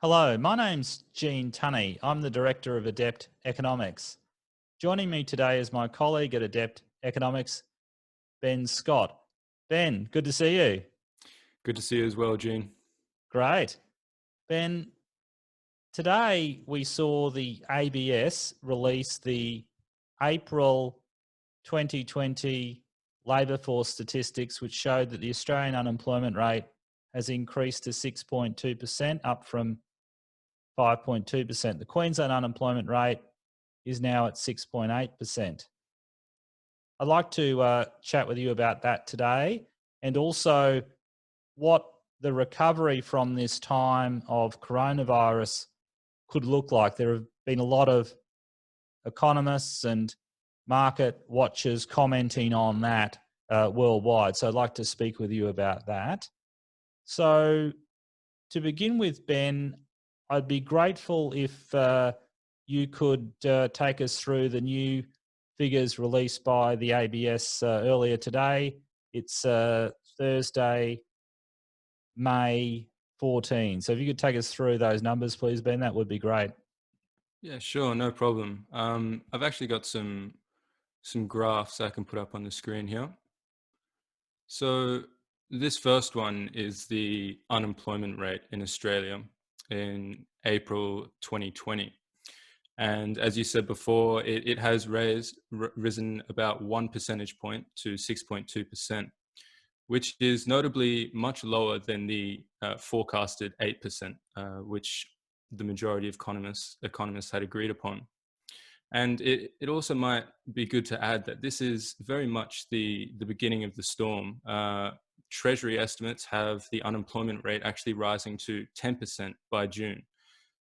Hello, my name's Tunny. I'm the Director of Adept Economics. Joining me today is my colleague at Adept Economics, Ben Scott. Ben, good to see you. Good to see you as well, Gene. Great. Ben, today we saw the ABS release the April 2020 labour force statistics, which showed that the Australian unemployment rate has increased to 6.2%, up from 5.2%. The Queensland unemployment rate is now at 6.8%. I'd like to chat with you about that today, and also what the recovery from this time of coronavirus could look like. There have been a lot of economists and market watchers commenting on that worldwide. So I'd like to speak with you about that. So to begin with, Ben, I'd be grateful if you could take us through the new figures released by the ABS earlier today. It's Thursday, May 14. So if you could take us through those numbers, please, Ben, that would be great. Yeah, sure, no problem. I've actually got some graphs I can put up on the screen here. So this first one is the unemployment rate in Australia in April 2020. And as you said before, it has risen about 1 percentage point to 6.2%, which is notably much lower than the forecasted 8%, which the majority of economists had agreed upon. And it also might be good to add that this is very much the beginning of the storm. Treasury estimates have the unemployment rate actually rising to 10% by June.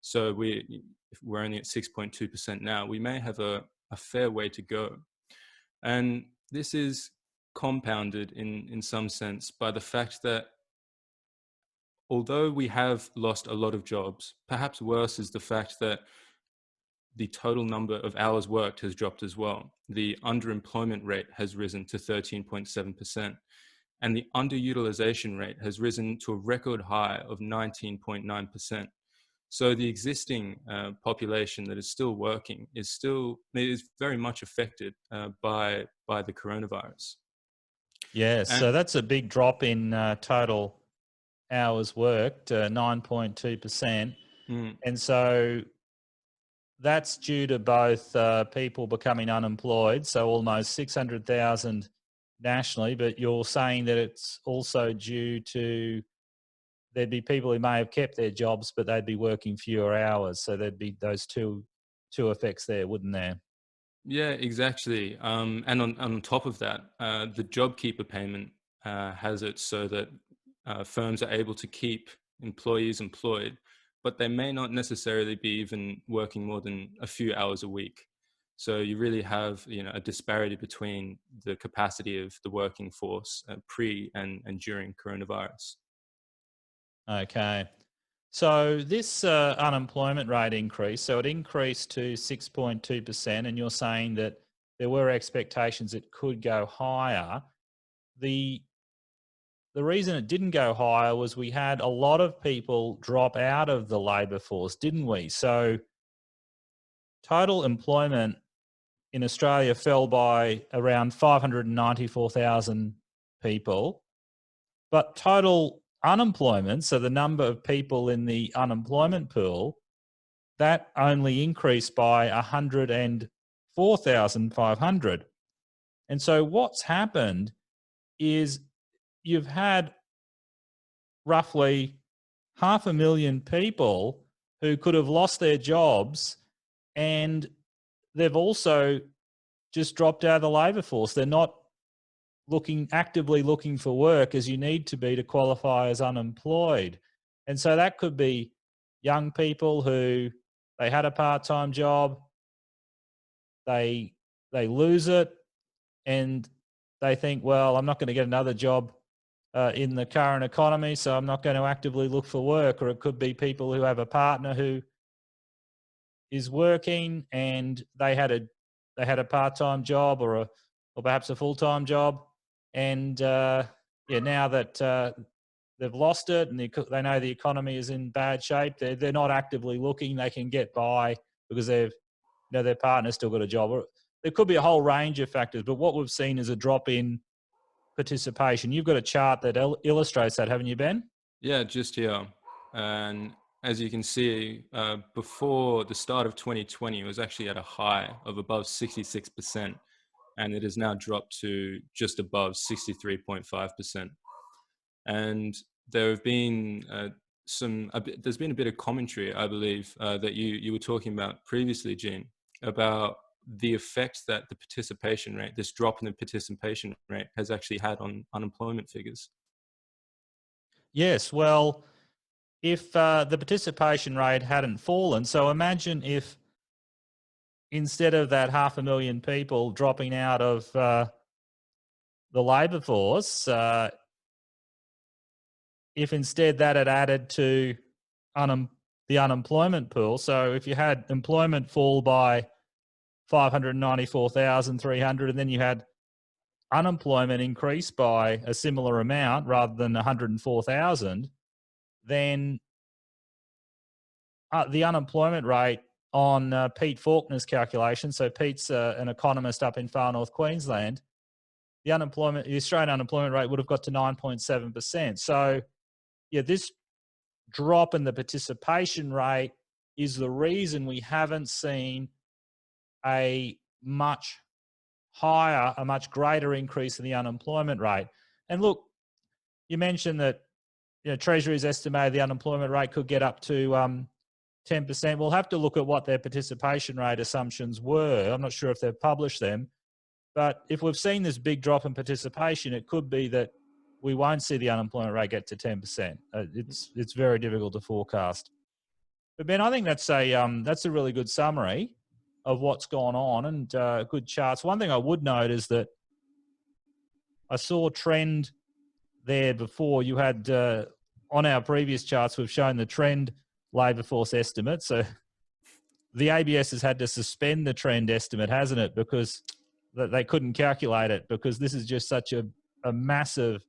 So if we're only at 6.2% now, we may have a fair way to go. And this is compounded in some sense by the fact that although we have lost a lot of jobs, perhaps worse is the fact that the total number of hours worked has dropped as well. The underemployment rate has risen to 13.7%, and the underutilization rate has risen to a record high of 19.9%. So the existing population that is still working is very much affected by the coronavirus. Yes, And so that's a big drop in total hours worked, 9.2%. mm, And so that's due to both people becoming unemployed, so almost 600,000 nationally, but you're saying that it's also due to there'd be people who may have kept their jobs, but they'd be working fewer hours. So there'd be those two effects there, wouldn't there? yeah, exactly. And on top of that, the JobKeeper payment has it so that firms are able to keep employees employed, but they may not necessarily be even working more than a few hours a week. So you really have, a disparity between the capacity of the working force pre and during coronavirus. Okay. So this unemployment rate increase, so it increased to 6.2%, and you're saying that there were expectations it could go higher. The the reason it didn't go higher was we had a lot of people drop out of the labour force, didn't we? So total employment in Australia fell by around 594,000 people, but total unemployment, so the number of people in the unemployment pool, that only increased by 104,500. And so what's happened is you've had roughly 500,000 people who could have lost their jobs, and they've also just dropped out of the labour force. They're not actively looking for work as you need to be to qualify as unemployed. And so that could be young people who they had a part-time job, they lose it, and they think, well, I'm not going to get another job in the current economy, so I'm not going to actively look for work. Or it could be people who have a partner who is working and they had a part-time job or perhaps a full-time job, and now that they've lost it, and they know the economy is in bad shape. They're not actively looking. They can get by because their partner's still got a job. Or there could be a whole range of factors, but what we've seen is a drop in participation. You've got a chart that illustrates that, haven't you, Ben? Yeah, just here. And as you can see, before the start of 2020, it was actually at a high of above 66%, and it has now dropped to just above 63.5%. And there have been there's been a bit of commentary, I believe, that you were talking about previously, Gene, about the effect that the participation rate, this drop in the participation rate, has actually had on unemployment figures. Yes, well, if the participation rate hadn't fallen, so imagine if instead of that 500,000 people dropping out of the labour force, if instead that had added to the unemployment pool, so if you had employment fall by 594,300 and then you had unemployment increase by a similar amount rather than 104,000, then the unemployment rate on Pete Faulkner's calculation, so Pete's an economist up in far north Queensland, the Australian unemployment rate would have got to 9.7%. So, yeah, this drop in the participation rate is the reason we haven't seen a much greater increase in the unemployment rate. And look, you mentioned that Treasury's estimated the unemployment rate could get up to 10%. We'll have to look at what their participation rate assumptions were. I'm not sure if they've published them. But if we've seen this big drop in participation, it could be that we won't see the unemployment rate get to 10%. It's very difficult to forecast. But Ben, I think that's a really good summary of what's gone on and good charts. One thing I would note is that I saw trend there before. You had on our previous charts, we've shown the trend labour force estimate. So the ABS has had to suspend the trend estimate, hasn't it? Because they couldn't calculate it because this is just such a massive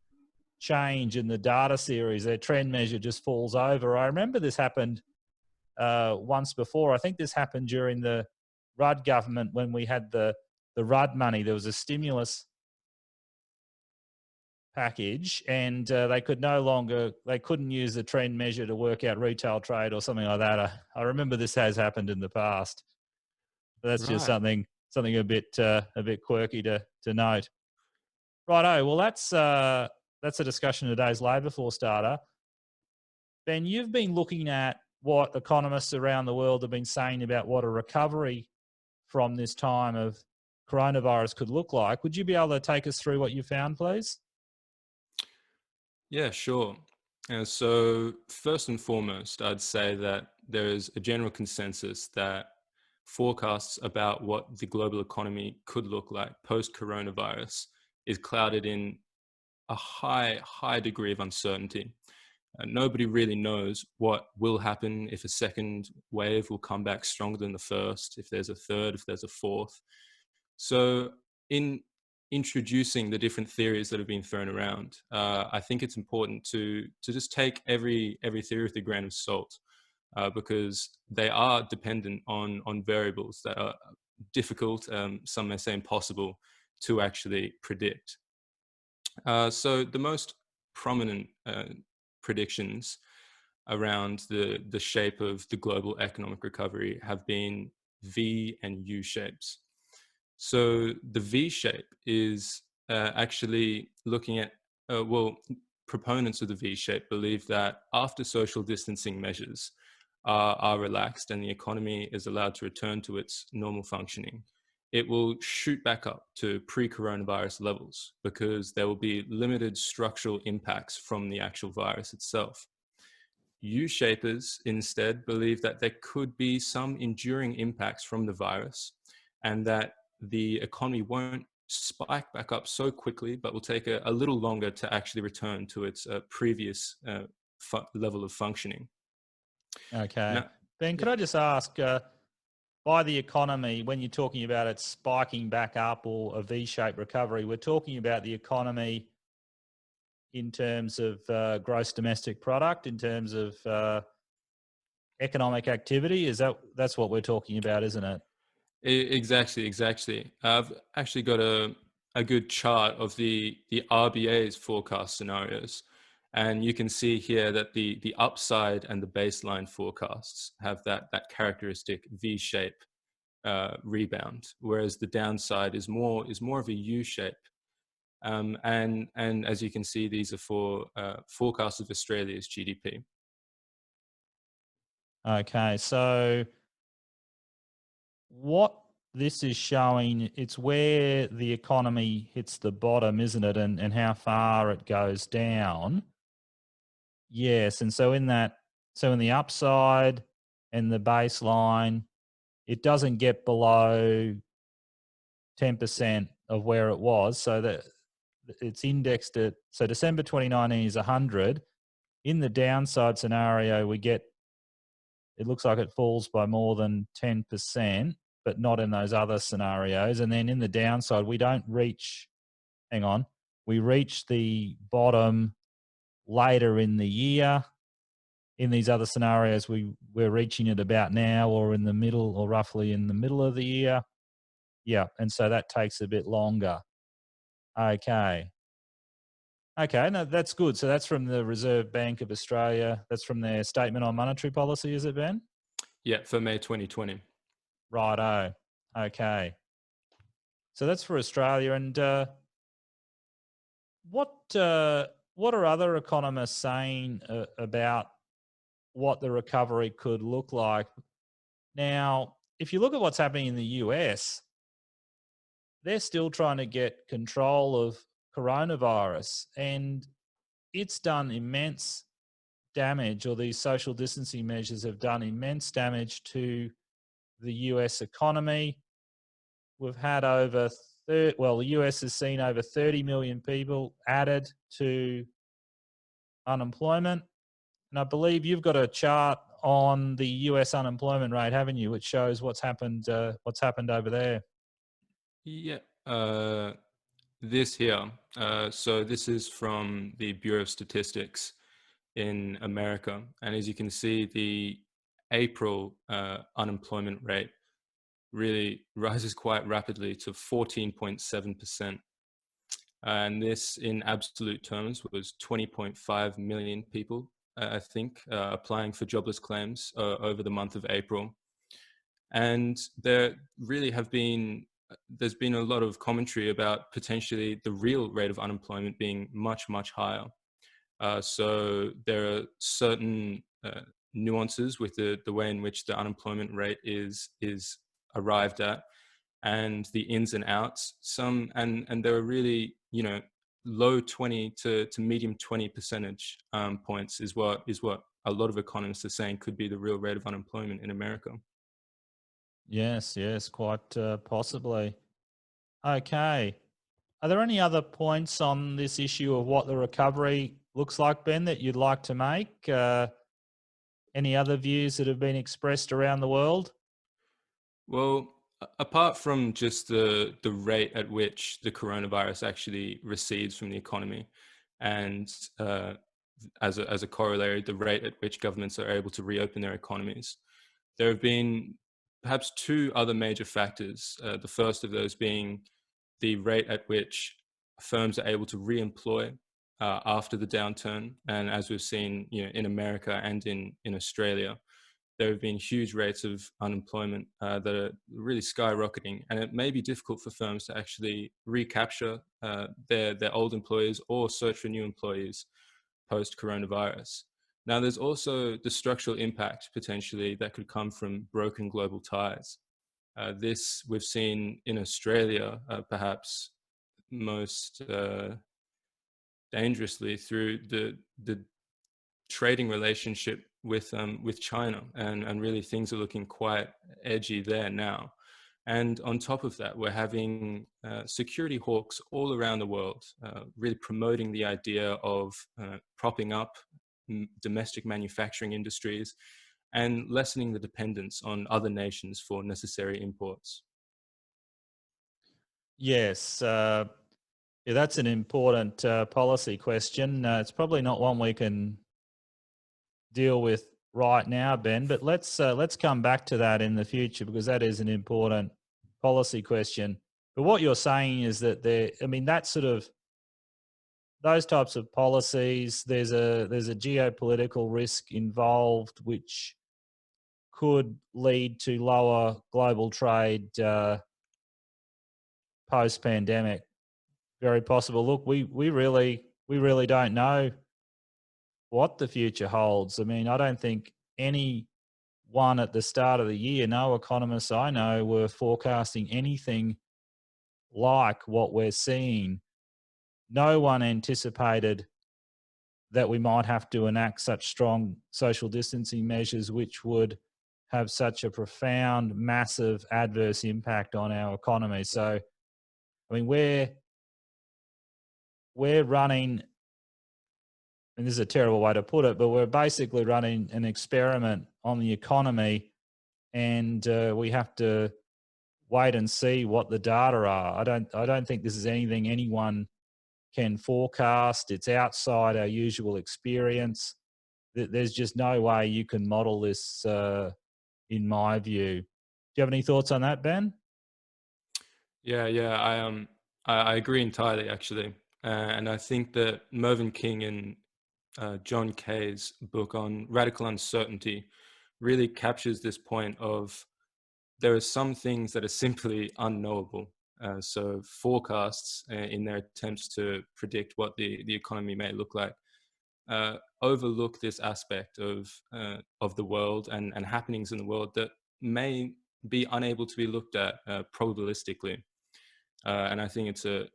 change in the data series. Their trend measure just falls over. I remember this happened once before. I think this happened during the Rudd government when we had the Rudd money. There was a stimulus package and they couldn't use the trend measure to work out retail trade or something like that. I remember this has happened in the past. But that's just something a bit quirky to note. Righto. Well, that's a discussion of today's labour force data. Ben, you've been looking at what economists around the world have been saying about what a recovery from this time of coronavirus could look like. Would you be able to take us through what you found, please? Yeah, sure. So first and foremost, I'd say that there is a general consensus that forecasts about what the global economy could look like post-coronavirus is clouded in a high degree of uncertainty. Nobody really knows what will happen, if a second wave will come back stronger than the first, if there's a third, if there's a fourth. So in introducing the different theories that have been thrown around, I think it's important to just take every theory with a grain of salt, because they are dependent on variables that are difficult, some may say impossible, to actually predict. So the most prominent predictions around the shape of the global economic recovery have been V and U shapes. So the V shape is actually looking at, proponents of the V shape believe that after social distancing measures are relaxed and the economy is allowed to return to its normal functioning, it will shoot back up to pre-coronavirus levels because there will be limited structural impacts from the actual virus itself. U-shapers instead believe that there could be some enduring impacts from the virus and that the economy won't spike back up so quickly, but will take a little longer to actually return to its previous level of functioning. Okay. Now, Ben, could I just ask, by the economy, when you're talking about it spiking back up or a V-shaped recovery, we're talking about the economy in terms of gross domestic product, in terms of economic activity? That's what we're talking about, isn't it? Exactly. I've actually got a good chart of the RBA's forecast scenarios, and you can see here that the upside and the baseline forecasts have that characteristic V shape rebound, whereas the downside is more of a U shape. And as you can see, these are for forecasts of Australia's GDP. Okay, so what this is showing, it's where the economy hits the bottom, isn't it? And how far it goes down. Yes, and so in the upside and the baseline, it doesn't get below 10% of where it was. So that it's indexed at, so December 2019 is 100. In the downside scenario, it looks like it falls by more than 10%, but not in those other scenarios. And then in the downside, we reach the bottom later in the year. In these other scenarios, we're reaching it about now, or in the middle, or roughly in the middle of the year. Yeah, and so that takes a bit longer. Okay, no, that's good. So that's from the Reserve Bank of Australia. That's from their statement on monetary policy, is it, Ben? Yeah, for May 2020. Righto. Okay. So that's for Australia. And what are other economists saying about what the recovery could look like? Now, if you look at what's happening in the US, they're still trying to get control of coronavirus, and it's done immense damage, or these social distancing measures have done immense damage to the US economy. We've had the US has seen over 30 million people added to unemployment. And I believe you've got a chart on the US unemployment rate, haven't you, which shows what's happened over there. Yeah, this here. So this is from the Bureau of Statistics in America, and as you can see, the April unemployment rate really rises quite rapidly to 14.7%. And this, in absolute terms, was 20.5 million people, I think, applying for jobless claims over the month of April. And there's been a lot of commentary about potentially the real rate of unemployment being much, much higher. So there are certain nuances with the way in which the unemployment rate is arrived at, and the ins and outs. And there are really, low 20 to medium 20 percentage points is what a lot of economists are saying could be the real rate of unemployment in America. Yes, quite possibly. Okay. Are there any other points on this issue of what the recovery looks like, Ben, that you'd like to make? Any other views that have been expressed around the world? Well, apart from just the rate at which the coronavirus actually recedes from the economy, and as a corollary, the rate at which governments are able to reopen their economies, there have been perhaps two other major factors. The first of those being the rate at which firms are able to re-employ after the downturn, and as we've seen, in America and in Australia, there have been huge rates of unemployment that are really skyrocketing, and it may be difficult for firms to actually recapture their old employees or search for new employees post coronavirus. Now, there's also the structural impact potentially that could come from broken global ties. This we've seen in Australia, perhaps most dangerously through the trading relationship with China, and really things are looking quite edgy there now. And on top of that, we're having security hawks all around the world, really promoting the idea of propping up domestic manufacturing industries and lessening the dependence on other nations for necessary imports. Yes. Yeah, that's an important policy question. It's probably not one we can deal with right now, Ben, but let's come back to that in the future because that is an important policy question. But what you're saying is that that sort of those types of policies, there's a geopolitical risk involved, which could lead to lower global trade post pandemic. Very possible. Look, we really don't know what the future holds. I mean, I don't think anyone at the start of the year, no economists I know were forecasting anything like what we're seeing. No one anticipated that we might have to enact such strong social distancing measures, which would have such a profound, massive adverse impact on our economy. So, I mean, we're running, and this is a terrible way to put it, but we're basically running an experiment on the economy, and we have to wait and see what the data are. I don't think this is anything anyone can forecast. It's outside our usual experience. There's just no way you can model this, in my view. Do you have any thoughts on that, Ben? Yeah, I agree entirely actually, and I think that Mervyn King and John Kay's book on radical uncertainty really captures this point of there are some things that are simply unknowable. So forecasts in their attempts to predict what the economy may look like overlook this aspect of the world and happenings in the world that may be unable to be looked at probabilistically. And I think it's a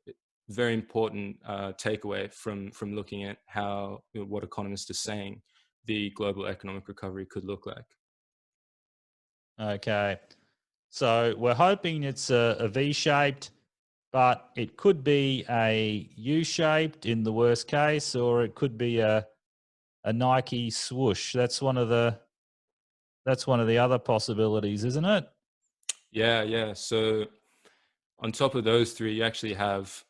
very important takeaway from looking at how what economists are saying the global economic recovery could look like. Okay. So we're hoping it's a V-shaped, but it could be a U-shaped in the worst case, or it could be a Nike swoosh. That's one of the other possibilities, isn't it? Yeah. So on top of those three, you actually have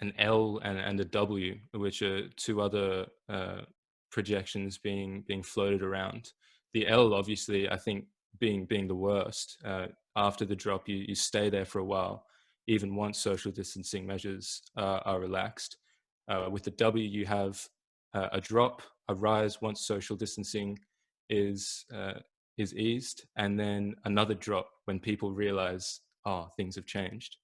an L and a W, which are two other projections being floated around. The L, obviously, I think being the worst. After the drop, you stay there for a while, even once social distancing measures are relaxed. With the W, you have a drop, a rise once social distancing is uh, is eased, and then another drop when people realize, oh, things have changed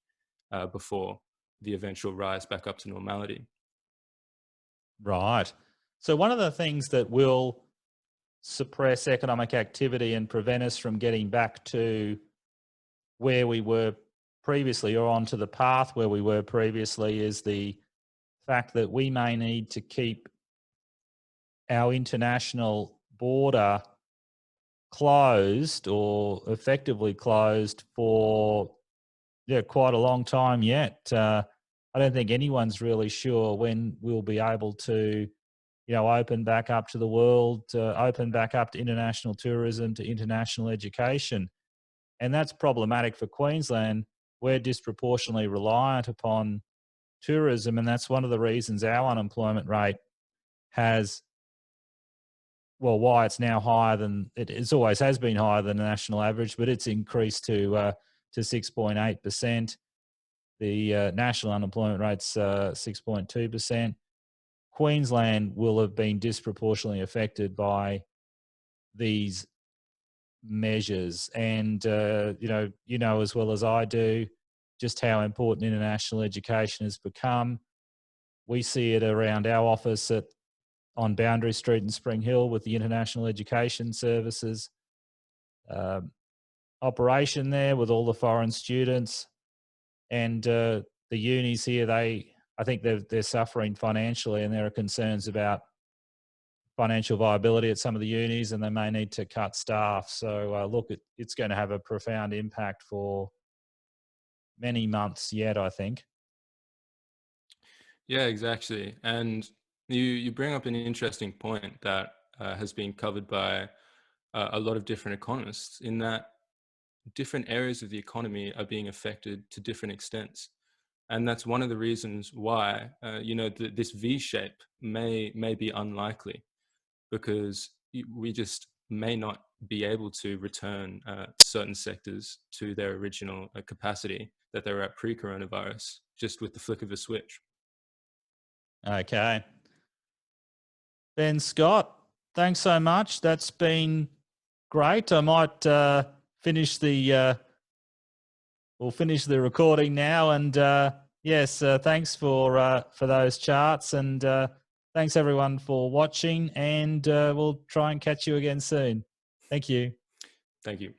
before the eventual rise back up to normality. Right. So one of the things that will suppress economic activity and prevent us from getting back to where we were previously or onto the path where we were previously is the fact that we may need to keep our international border closed or effectively closed for quite a long time yet. I don't think anyone's really sure when we'll be able to, open back up to the world, open back up to international tourism, to international education. And that's problematic for Queensland. We're disproportionately reliant upon tourism, and that's one of the reasons our unemployment rate has, well, why it's now higher than it always has been higher than the national average, but it's increased to 6.8%. The national unemployment rate's 6.2%. Queensland will have been disproportionately affected by these measures, and you know as well as I do just how important international education has become. We see it around our office on Boundary Street in Spring Hill with the International Education Services um, operation there with all the foreign students, and the unis here. I think they're suffering financially, and there are concerns about financial viability at some of the unis, and they may need to cut staff. So look, it's going to have a profound impact for many months yet, I think. Yeah, exactly. And you bring up an interesting point that has been covered by a lot of different economists, in that different areas of the economy are being affected to different extents. And that's one of the reasons why, this V shape may be unlikely, because we just may not be able to return certain sectors to their original capacity that they were at pre-coronavirus, just with the flick of a switch. Okay. Ben Scott, thanks so much. That's been great. I might finish the we'll finish the recording now. And yes, thanks for those charts, and thanks everyone for watching. And we'll try and catch you again soon. Thank you. Thank you.